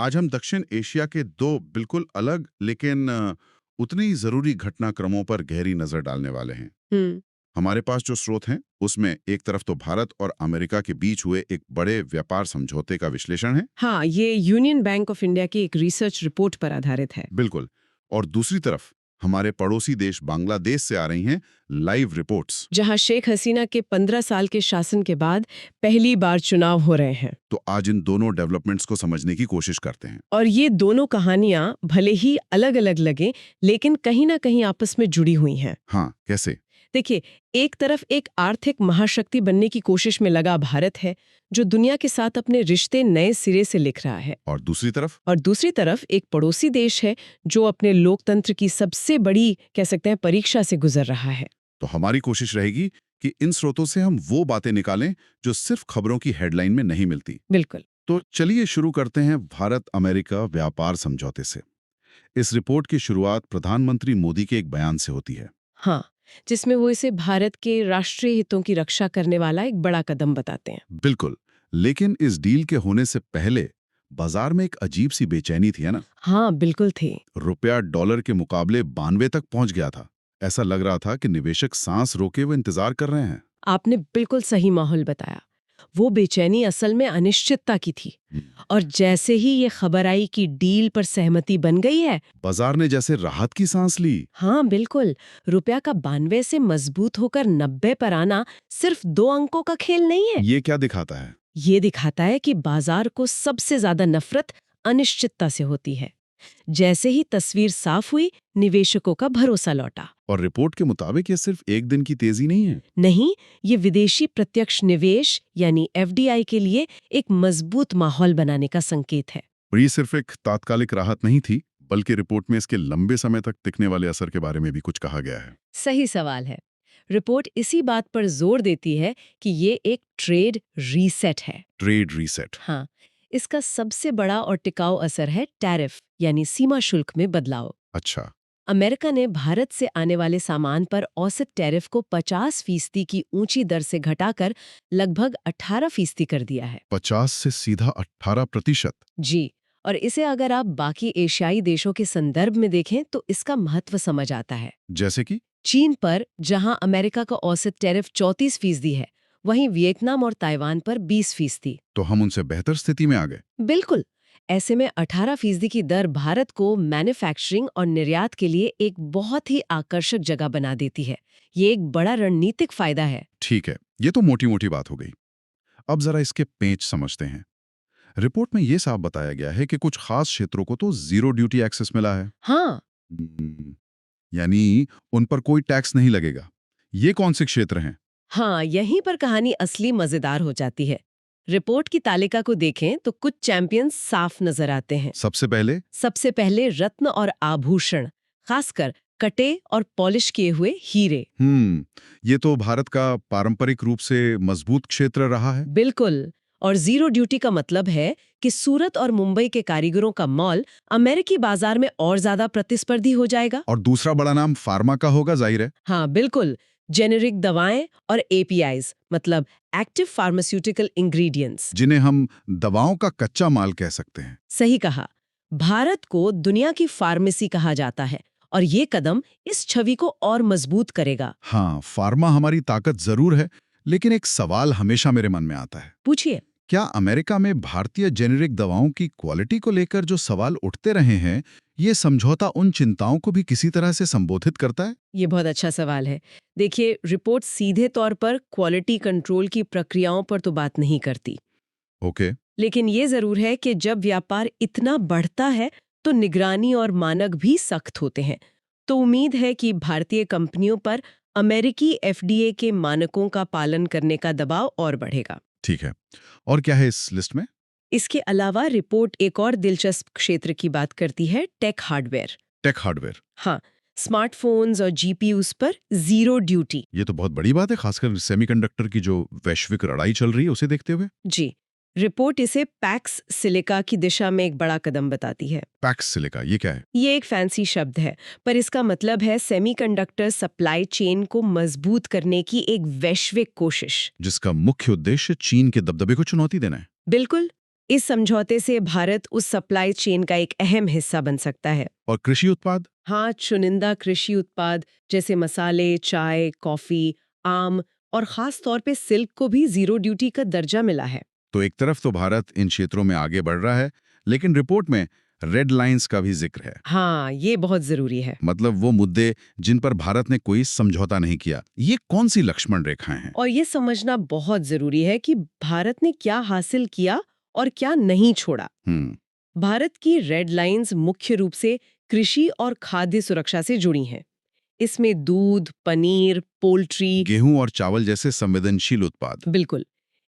आज हम दक्षिण एशिया के दो बिल्कुल अलग लेकिन उतने ही जरूरी घटनाक्रमों पर गहरी नजर डालने वाले हैं। हम्म। हमारे पास जो स्रोत हैं उसमें एक तरफ तो भारत और अमेरिका के बीच हुए एक बड़े व्यापार समझौते का विश्लेषण है। हाँ, ये यूनियन बैंक ऑफ इंडिया की एक रिसर्च रिपोर्ट पर आधारित है। बिल्कुल। और दूसरी तरफ हमारे पड़ोसी देश बांग्लादेश से आ रही हैं लाइव रिपोर्ट्स। जहां शेख हसीना के 15 साल के शासन के बाद पहली बार चुनाव हो रहे हैं। तो आज इन दोनों डेवलपमेंट्स को समझने की कोशिश करते हैं। और ये दोनों कहानियां भले ही अलग अलग लगे, लेकिन कहीं ना कहीं आपस में जुड़ी हुई हैं। हाँ, कैसे? देखिए, एक तरफ एक आर्थिक महाशक्ति बनने की कोशिश में लगा भारत है, जो दुनिया के साथ अपने रिश्ते नए सिरे से लिख रहा है। और दूसरी तरफ और दूसरी तरफ एक पड़ोसी देश है, जो अपने लोकतंत्र की सबसे बड़ी, कह सकते हैं, परीक्षा से गुजर रहा है। तो हमारी कोशिश रहेगी कि इन स्रोतों से हम वो बातें निकालें जो सिर्फ खबरों की हेडलाइन में नहीं मिलती। बिल्कुल। तो चलिए शुरू करते हैं भारत अमेरिका व्यापार समझौते से। इस रिपोर्ट की शुरुआत प्रधानमंत्री मोदी के एक बयान से होती है। हाँ, जिसमें वो इसे भारत के राष्ट्रीय हितों की रक्षा करने वाला एक बड़ा कदम बताते हैं। बिल्कुल। लेकिन इस डील के होने से पहले बाजार में एक अजीब सी बेचैनी थी, है ना? हाँ, बिल्कुल थी। रुपया डॉलर के मुकाबले 92 तक पहुंच गया था। ऐसा लग रहा था कि निवेशक सांस रोके हुए इंतजार कर रहे हैं। आपने बिल्कुल सही माहौल बताया। वो बेचैनी असल में अनिश्चितता की थी। हम्म। और जैसे ही ये खबर आई कि डील पर सहमति बन गई है, बाजार ने जैसे राहत की सांस ली। हाँ बिल्कुल, रुपया का 92 से मजबूत होकर 90 पर आना सिर्फ 2 अंकों का खेल नहीं है। ये क्या दिखाता है? ये दिखाता है कि बाजार को सबसे ज्यादा नफरत अनिश्चितता से होती है। जैसे ही तस्वीर साफ हुई, निवेशकों का भरोसा लौटा। और रिपोर्ट के मुताबिक ये सिर्फ एक दिन की तेजी नहीं है। नहीं, ये विदेशी प्रत्यक्ष निवेश यानी एफडीआई के लिए एक मजबूत माहौल बनाने का संकेत है। और ये सिर्फ एक तात्कालिक राहत नहीं थी, बल्कि रिपोर्ट में इसके लंबे समय तक टिकने वाले असर के बारे में भी कुछ कहा गया है। सही सवाल है। रिपोर्ट इसी बात पर जोर देती है कि ये एक ट्रेड रीसेट है। Trade reset. हाँ, इसका सबसे बड़ा और टिकाऊ असर है टैरिफ यानी सीमा शुल्क में बदलाव। अच्छा। अमेरिका ने भारत से आने वाले सामान पर औसत टैरिफ को 50% की ऊंची दर से घटाकर लगभग 18% कर दिया है। 50 से सीधा 18%। जी, और इसे अगर आप बाकी एशियाई देशों के संदर्भ में देखें तो इसका महत्व समझ आता है। जैसे कि चीन पर जहां अमेरिका का औसत टैरिफ 34% है, वहीं वियतनाम और ताइवान पर 20%। तो हम उनसे बेहतर स्थिति में आ गए। बिल्कुल। ऐसे में 18% की दर भारत को मैन्युफैक्चरिंग और निर्यात के लिए एक बहुत ही आकर्षक जगह बना देती है। ये एक बड़ा रणनीतिक फायदा है। ठीक है, ये तो मोटी मोटी बात हो गई। अब जरा इसके पेंच समझते हैं। रिपोर्ट में ये साफ बताया गया है कि कुछ खास क्षेत्रों को तो जीरो ड्यूटी एक्सेस मिला है। हाँ। यानी उन पर कोई टैक्स नहीं लगेगा। ये कौन से क्षेत्र हैं? हाँ, यहीं पर कहानी असली मजेदार हो जाती है। रिपोर्ट की तालिका को देखें तो कुछ चैंपियंस साफ नजर आते हैं। सबसे पहले रत्न और आभूषण, खासकर कटे और पॉलिश किए हुए हीरे। ये तो भारत का पारंपरिक रूप से मजबूत क्षेत्र रहा है। बिल्कुल। और जीरो ड्यूटी का मतलब है कि सूरत और मुंबई के कारीगरों का मॉल अमेरिकी बाजार में और ज्यादा प्रतिस्पर्धी हो जाएगा। और दूसरा बड़ा नाम फार्मा का होगा, जाहिर है। हाँ बिल्कुल, जेनेरिक दवाएं और एपीआईज मतलब एक्टिव फार्मास्यूटिकल इंग्रेडिएंट्स। जिन्हें हम दवाओं का कच्चा माल कह सकते हैं। सही कहा। भारत को दुनिया की फार्मेसी कहा जाता है और ये कदम इस छवि को और मजबूत करेगा। हाँ, फार्मा हमारी ताकत जरूर है, लेकिन एक सवाल हमेशा मेरे मन में आता है। पूछिए। क्या अमेरिका में भारतीय जेनेरिक दवाओं की क्वालिटी को लेकर जो सवाल उठते रहे हैं, ये समझौता उन चिंताओं को भी किसी तरह से संबोधित करता है? ये बहुत अच्छा सवाल है। देखिए, रिपोर्ट सीधे तौर पर क्वालिटी कंट्रोल की प्रक्रियाओं पर तो बात नहीं करती। ओके। लेकिन ये जरूर है कि जब व्यापार इतना बढ़ता है तो निगरानी और मानक भी सख्त होते हैं। तो उम्मीद है कि भारतीय कंपनियों पर अमेरिकी एफडीए के मानकों का पालन करने का दबाव और बढ़ेगा। ठीक है। और क्या है इस लिस्ट में? इसके अलावा रिपोर्ट एक और दिलचस्प क्षेत्र की बात करती है, टेक हार्डवेयर। Tech hardware. हाँ, स्मार्टफोन्स और जीपीयूज पर जीरो ड्यूटी। ये तो बहुत बड़ी बात है, खासकर सेमीकंडक्टर की जो वैश्विक लड़ाई चल रही है उसे देखते हुए। जी, रिपोर्ट इसे पैक्स सिलिका की दिशा में एक बड़ा कदम बताती है। पैक्स सिलिका, ये क्या है? ये एक फैंसी शब्द है, पर इसका मतलब है सेमीकंडक्टर सप्लाई चेन को मजबूत करने की एक वैश्विक कोशिश। जिसका मुख्य उद्देश्य चीन के दबदबे को चुनौती देना है। बिल्कुल। इस समझौते से भारत उस सप्लाई चेन का एक अहम हिस्सा बन सकता है। और कृषि उत्पाद? हाँ, चुनिंदा कृषि उत्पाद जैसे मसाले, चाय, कॉफी, आम और खास तौर पे सिल्क को भी जीरो ड्यूटी का दर्जा मिला है। तो एक तरफ तो भारत इन क्षेत्रों में आगे बढ़ रहा है, लेकिन रिपोर्ट में रेड लाइंस का भी जिक्र है। हाँ, ये बहुत जरूरी है। मतलब वो मुद्दे जिन पर भारत ने कोई समझौता नहीं किया। ये कौन सी लक्ष्मण रेखाएं हैं? और ये समझना बहुत जरूरी है कि भारत ने क्या हासिल किया और क्या नहीं छोड़ा। भारत की रेड लाइंस मुख्य रूप से कृषि और खाद्य सुरक्षा से जुड़ी हैं। इसमें दूध, पनीर, पोल्ट्री, गेहूं और चावल जैसे संवेदनशील उत्पाद। बिल्कुल,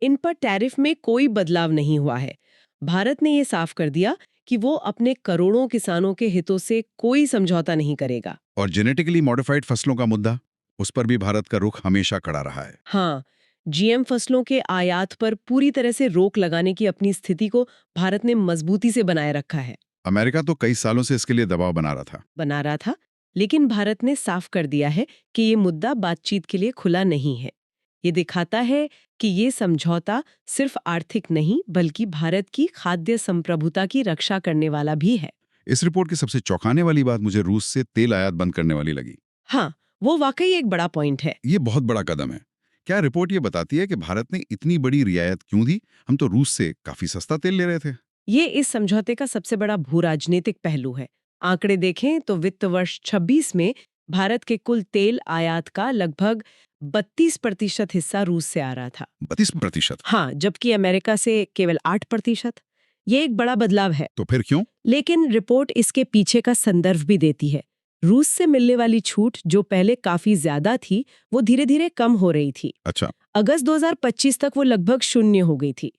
इन पर टैरिफ में कोई बदलाव नहीं हुआ है। भारत ने ये साफ कर दिया कि वो अपने करोड़ों किसानों के हितों से कोई समझौता नहीं करेगा। और जेनेटिकली मॉडिफाइड फसलों का मुद्दा, उस पर भी भारत का रुख हमेशा खड़ा रहा है। हाँ, जीएम फसलों के आयात पर पूरी तरह से रोक लगाने की अपनी स्थिति को भारत ने मजबूती से बनाए रखा है। अमेरिका तो कई सालों से इसके लिए दबाव बना रहा था। लेकिन भारत ने साफ कर दिया है कि ये मुद्दा बातचीत के लिए खुला नहीं है। ये दिखाता है कि ये समझौता सिर्फ आर्थिक नहीं बल्कि भारत की खाद्य संप्रभुता की रक्षा करने वाला भी है। इस रिपोर्ट की सबसे चौंकाने वाली बात मुझे रूस से तेल आयात बंद करने वाली लगी। हाँ, वो वाकई एक बड़ा पॉइंट है। ये बहुत बड़ा कदम है। क्या रिपोर्ट ये बताती है कि भारत ने इतनी बड़ी रियायत क्यों दी? हम तो रूस से काफी सस्ता तेल ले रहे थे। ये इस समझौते का सबसे बड़ा भू-राजनीतिक पहलू है। आंकड़े देखें तो वित्त वर्ष 26 में भारत के कुल तेल आयात का लगभग 32% हिस्सा रूस से आ रहा था। 32%? हाँ, जबकि अमेरिका से केवल 8%। ये एक बड़ा बदलाव है। तो फिर क्यों? लेकिन रिपोर्ट इसके पीछे का संदर्भ भी देती है। रूस से मिलने वाली छूट जो पहले काफी ज्यादा थी, वो धीरे-धीरे कम हो रही थी। अच्छा। अगस्त 2025 तक वो लगभग शून्य हो गई थी।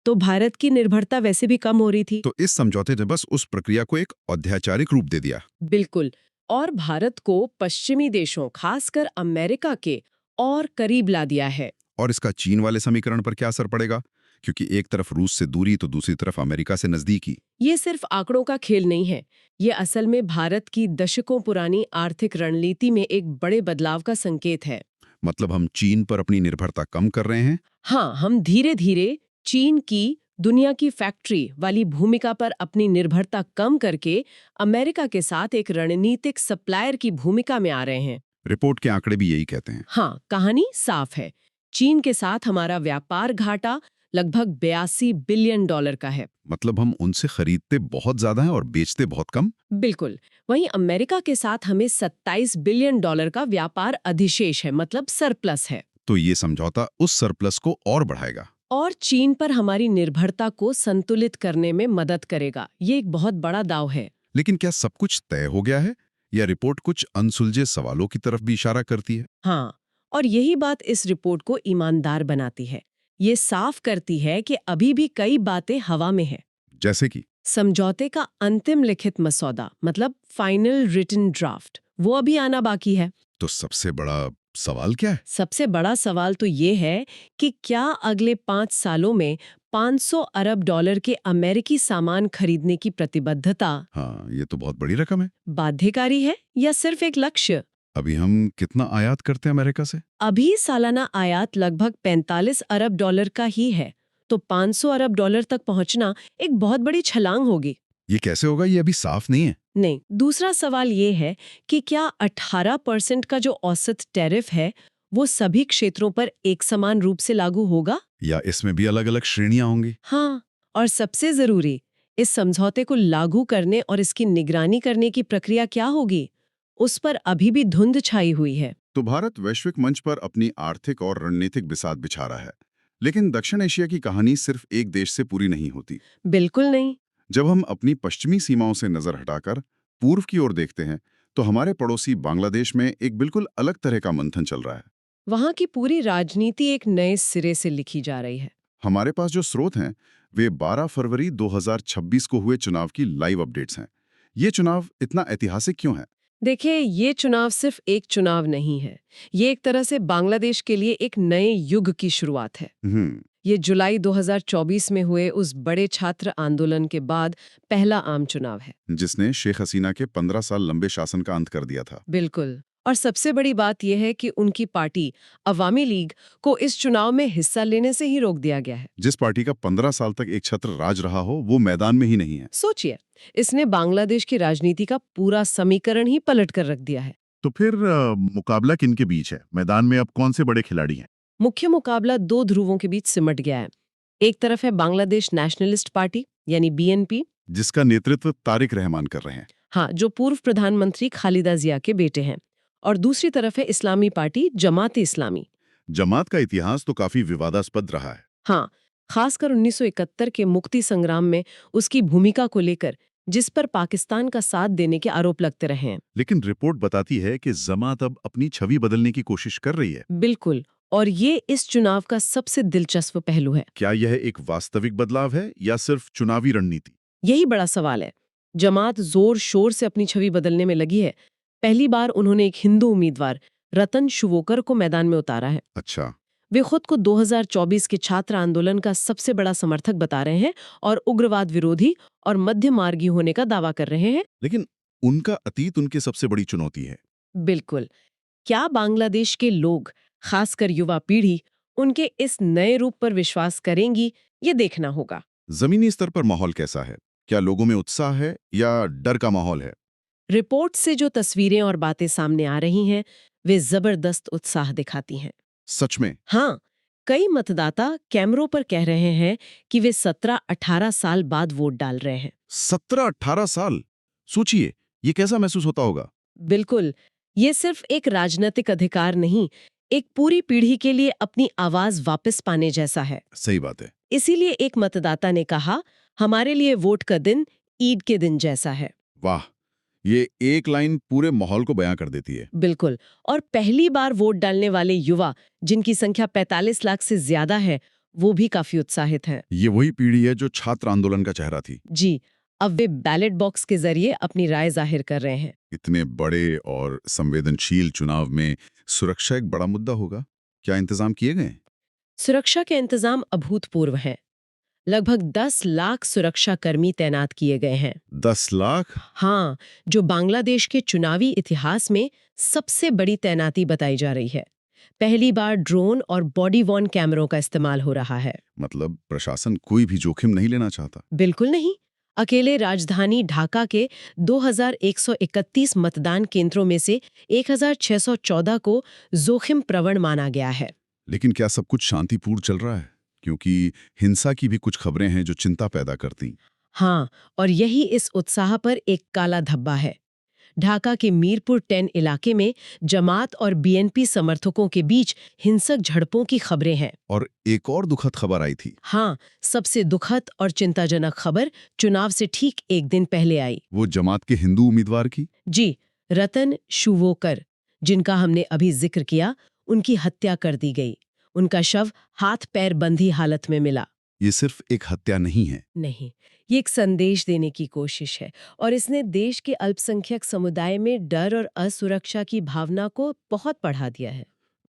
तो भारत की निर्भरता वैसे भी कम हो रही थी। तो इस समझौते ने बस उस प्रक्रिया को एक औपचारिक रूप दे दिया। बिल्कुल। और भारत को पश्चिमी देशों, खासकर अमेरिका के और करीब ला दिया है। और इसका चीन वाले समीकरण पर क्या असर पड़ेगा? क्योंकि एक तरफ रूस से दूरी तो दूसरी तरफ अमेरिका से नजदीकी। ये सिर्फ आंकड़ों का खेल नहीं है। ये असल में भारत की दशकों पुरानी आर्थिक रणनीति में एक बड़े बदलाव का संकेत है। मतलब हम चीन पर अपनी निर्भरता कम कर रहे हैं? हाँ, हम धीरे-धीरे चीन की दुनिया की फैक्ट्री वाली भूमिका पर अपनी निर्भरता कम करके अमेरिका के साथ एक रणनीतिक सप्लायर की भूमिका में आ रहे हैं। रिपोर्ट के आंकड़े भी यही कहते हैं। हाँ, कहानी साफ है। चीन के साथ हमारा व्यापार घाटा लगभग $82 बिलियन का है। मतलब हम उनसे खरीदते बहुत ज्यादा हैं और बेचते बहुत कम। बिल्कुल। वहीं अमेरिका के साथ हमें $27 बिलियन का व्यापार अधिशेष है, मतलब सरप्लस है। तो ये समझौता उस सरप्लस को और बढ़ाएगा और चीन पर हमारी निर्भरता को संतुलित करने में मदद करेगा। ये एक बहुत बड़ा दांव है। लेकिन क्या सब कुछ तय हो गया है, या रिपोर्ट कुछ अनसुलझे सवालों की तरफ भी इशारा करती है? हाँ, और यही बात इस रिपोर्ट को ईमानदार बनाती है। ये साफ करती है कि अभी भी कई बातें हवा में हैं। जैसे कि समझौते का अंतिम लिखित मसौदा, मतलब फाइनल रिटन ड्राफ्ट, वो अभी आना बाकी है। तो सबसे बड़ा सवाल क्या है? सबसे बड़ा सवाल तो ये है कि क्या अगले 5 सालों में $500 अरब के अमेरिकी सामान खरीदने की प्रतिबद्धता, हाँ, ये तो बहुत बड़ी रकम है। बाध्यकारी है या सिर्फ एक लक्ष्य? अभी हम कितना आयात करते हैं अमेरिका से? अभी सालाना आयात लगभग $45 अरब का ही है, तो $500 अरब तक पहुंचना एक बहुत बड़ी छलांग होगी। ये कैसे होगा, ये अभी साफ नहीं है। नहीं, दूसरा सवाल ये है कि क्या 18% का जो औसत टैरिफ है, वो सभी क्षेत्रों पर एक समान रूप से लागू होगा? या इसमें भी अलग अलग श्रेणियां होंगी? हाँ, और सबसे जरूरी, इस समझौते को लागू करने और इसकी निगरानी करने की प्रक्रिया क्या होगी, उस पर अभी भी धुंध छाई हुई है। तो भारत वैश्विक मंच पर अपनी आर्थिक और रणनीतिक बिसात बिछा रहा है, लेकिन दक्षिण एशिया की कहानी सिर्फ एक देश से पूरी नहीं होती। बिल्कुल नहीं। जब हम अपनी पश्चिमी सीमाओं से नजर हटाकर पूर्व की ओर देखते हैं, तो हमारे पड़ोसी बांग्लादेश में एक बिल्कुल अलग तरह का मंथन चल रहा है। वहां की पूरी राजनीति एक नए सिरे से लिखी जा रही है। हमारे पास जो स्रोत हैं, वे 12 फरवरी 2026 को हुए चुनाव की लाइव अपडेट्स हैं। ये चुनाव इतना ऐतिहासिक क्यों है? देखिए, ये चुनाव सिर्फ एक चुनाव नहीं है। ये एक तरह से बांग्लादेश के लिए एक नए युग की शुरुआत है। ये जुलाई 2024 में हुए उस बड़े छात्र आंदोलन के बाद पहला आम चुनाव है, जिसने शेख हसीना के 15 साल लंबे शासन का अंत कर दिया था। बिल्कुल। और सबसे बड़ी बात यह है कि उनकी पार्टी अवामी लीग को इस चुनाव में हिस्सा लेने से ही रोक दिया गया है। जिस पार्टी का 15 साल तक एक छत्र राज रहा हो वो मैदान में ही नहीं है। सोचिए, इसने बांग्लादेश की राजनीति का पूरा समीकरण ही पलट कर रख दिया है। तो फिर मुकाबला किनके बीच है? मैदान में अब कौन से बड़े खिलाड़ी हैं? मुख्य मुकाबला दो ध्रुवों के बीच सिमट गया है। एक तरफ है बांग्लादेश नेशनलिस्ट पार्टी यानी बीएनपी, जिसका नेतृत्व तारिक रहमान कर रहे हैं। हाँ, जो पूर्व प्रधानमंत्री खालिदा जिया के बेटे हैं। और दूसरी तरफ है इस्लामी पार्टी जमात-ए इस्लामी। जमात का इतिहास तो काफी विवादास्पद रहा है। हाँ, खासकर 1971 के मुक्ति संग्राम में उसकी भूमिका को लेकर, जिस पर पाकिस्तान का साथ देने के आरोप लगते रहे हैं। लेकिन रिपोर्ट बताती है कि जमात अब अपनी छवि बदलने की कोशिश कर रही है। बिल्कुल, और ये इस चुनाव का सबसे दिलचस्प पहलू है। क्या यह एक वास्तविक बदलाव है या सिर्फ चुनावी रणनीति? यही बड़ा सवाल है। जमात जोर शोर से अपनी छवि बदलने में लगी है। पहली बार उन्होंने एक हिंदू उम्मीदवार रतन शुवोकर को मैदान में उतारा है। अच्छा। वे खुद को 2024 के छात्र आंदोलन का सबसे बड़ा समर्थक बता रहे हैं और उग्रवाद विरोधी और मध्य मार्गी होने का दावा कर रहे हैं। लेकिन उनका अतीत उनकी सबसे बड़ी चुनौती है। बिल्कुल। क्या बांग्लादेश के लोग, खासकर युवा पीढ़ी, उनके इस नए रूप पर विश्वास करेंगी, ये देखना होगा। जमीनी स्तर पर माहौल कैसा है? क्या लोगों में उत्साह है या डर का माहौल है? रिपोर्ट से जो तस्वीरें और बातें सामने आ रही हैं, वे जबरदस्त उत्साह दिखाती हैं। सच में? हाँ, कई मतदाता कैमरों पर कह रहे हैं कि वे 17-18 साल बाद वोट डाल रहे हैं। 17-18 साल? सोचिए, ये कैसा महसूस होता होगा? बिल्कुल, ये सिर्फ एक राजनीतिक अधिकार नहीं, एक पूरी पीढ़ी के लिए अपनी आवाज वापस पाने जैसा है। सही बात है। इसीलिए एक मतदाता ने कहा, हमारे लिए वोट का दिन ईद के दिन जैसा है। वाह, ये एक लाइन पूरे माहौल को बयां कर देती है। बिल्कुल, और पहली बार वोट डालने वाले युवा, जिनकी संख्या 45 लाख से ज्यादा है, वो भी काफी उत्साहित हैं। ये वही पीढ़ी है जो छात्र आंदोलन का चेहरा थी। जी, अब वे बैलेट बॉक्स के जरिए अपनी राय जाहिर कर रहे हैं। इतने बड़े और संवेदनशील चुनाव में सुरक्षा एक बड़ा मुद्दा होगा। क्या इंतजाम किए गए? सुरक्षा के इंतजाम अभूतपूर्व हैं। लगभग 10 लाख सुरक्षा कर्मी तैनात किए गए हैं। 10 लाख? हाँ, जो बांग्लादेश के चुनावी इतिहास में सबसे बड़ी तैनाती बताई जा रही है। पहली बार ड्रोन और बॉडी वॉर्न कैमरों का इस्तेमाल हो रहा है। मतलब प्रशासन कोई भी जोखिम नहीं लेना चाहता। बिल्कुल नहीं। अकेले राजधानी ढाका के 2131 मतदान केंद्रों में से 1614 को जोखिम प्रवण माना गया है। लेकिन क्या सब कुछ शांतिपूर्ण चल रहा है? क्योंकि हिंसा की भी कुछ खबरें हैं जो चिंता पैदा करती। हाँ, और यही इस उत्साह पर एक काला धब्बा है। ढाका के मीरपुर 10 इलाके में जमात और बीएनपी समर्थकों के बीच हिंसक झड़पों की खबरें हैं। और एक और दुखद खबर आई थी। हाँ, सबसे दुखद और चिंताजनक खबर चुनाव से ठीक एक दिन पहले आई। वो जमात के हिंदू उम्मीदवार की? जी, रतन शुवोकर, जिनका हमने अभी जिक्र किया, उनकी हत्या कर दी गई। उनका शव हाथ पैर बंधी हालत में मिला। ये सिर्फ एक हत्या नहीं है। नहीं, ये एक संदेश देने की कोशिश है और इसने देश के अल्पसंख्यक समुदाय में डर और असुरक्षा की भावना को बहुत बढ़ा दिया है।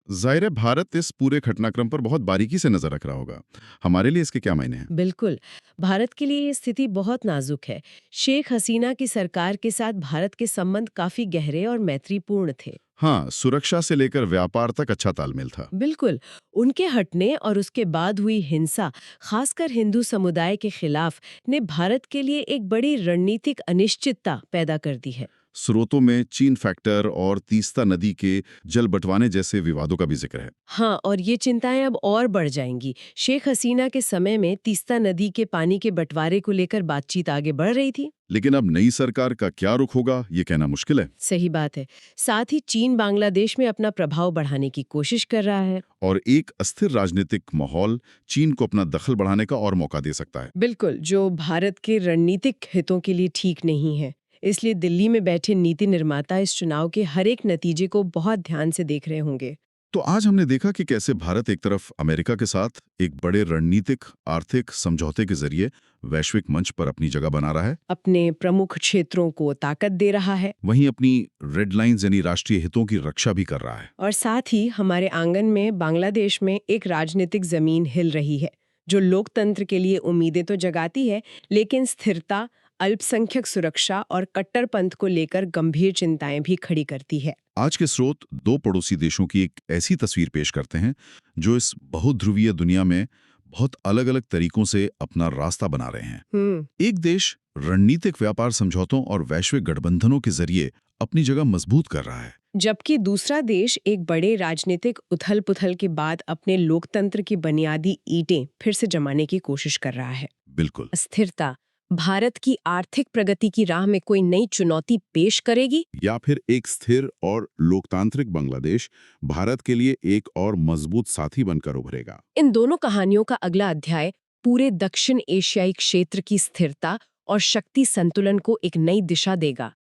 जाहिर है भारत इस पूरे घटनाक्रम पर बहुत बारीकी से नजर रख रहा होगा। हमारे लिए इसके क्या मायने हैं? बिल्कुल, भारत के लिए ये स्थिति बहुत नाजुक है। शेख हसीना की सरकार के साथ भारत के संबंध काफी गहरे और मैत्रीपूर्ण थे। हाँ, सुरक्षा से लेकर व्यापार तक अच्छा तालमेल था। बिल्कुल, उनके हटने और उसके बाद हुई हिंसा, खासकर हिंदू समुदाय के खिलाफ, ने भारत के लिए एक बड़ी रणनीतिक अनिश्चितता पैदा कर दी है। स्रोतों में चीन फैक्टर और तीस्ता नदी के जल बंटवारे जैसे विवादों का भी जिक्र है। हाँ, और ये चिंताएं अब और बढ़ जाएंगी। शेख हसीना के समय में तीस्ता नदी के पानी के बंटवारे को लेकर बातचीत आगे बढ़ रही थी। लेकिन अब नई सरकार का क्या रुख होगा, ये कहना मुश्किल है। सही बात है। साथ ही चीन बांग्लादेश में अपना प्रभाव बढ़ाने की कोशिश कर रहा है। और एक अस्थिर राजनीतिक माहौल चीन को अपना दखल बढ़ाने का और मौका दे सकता है। बिल्कुल, जो भारत के रणनीतिक हितों के लिए ठीक नहीं है। इसलिए दिल्ली में बैठे नीति निर्माता इस चुनाव के हर एक नतीजे को बहुत ध्यान से देख रहे होंगे। तो आज हमने देखा कि कैसे भारत एक तरफ अमेरिका के साथ एक बड़े रणनीतिक आर्थिक समझौते के जरिए वैश्विक मंच पर अपनी जगह बना रहा है, अपने प्रमुख क्षेत्रों को ताकत दे रहा है, वहीं अपनी रेड लाइंस यानी राष्ट्रीय हितों की रक्षा भी कर रहा है। और साथ ही हमारे आंगन में बांग्लादेश में एक राजनीतिक जमीन हिल रही है, जो लोकतंत्र के लिए उम्मीदें तो जगाती है, लेकिन स्थिरता, अल्पसंख्यक सुरक्षा और कट्टरपंथ को लेकर गंभीर चिंताएं भी खड़ी करती है। आज के स्रोत दो पड़ोसी देशों की एक ऐसी तस्वीर पेश करते हैं जो इस बहुध्रुवीय दुनिया में बहुत अलग-अलग तरीकों से अपना रास्ता बना रहे हैं। एक देश रणनीतिक व्यापार समझौतों और वैश्विक गठबंधनों के जरिए अपनी जगह मजबूत कर रहा है, जबकि दूसरा देश एक बड़े राजनीतिक उथल-पुथल के बाद अपने लोकतंत्र की बुनियादी ईंटें फिर से जमाने की कोशिश कर रहा है। बिल्कुल। अस्थिरता भारत की आर्थिक प्रगति की राह में कोई नई चुनौती पेश करेगी, या फिर एक स्थिर और लोकतांत्रिक बांग्लादेश भारत के लिए एक और मजबूत साथी बनकर उभरेगा? इन दोनों कहानियों का अगला अध्याय पूरे दक्षिण एशियाई क्षेत्र की स्थिरता और शक्ति संतुलन को एक नई दिशा देगा।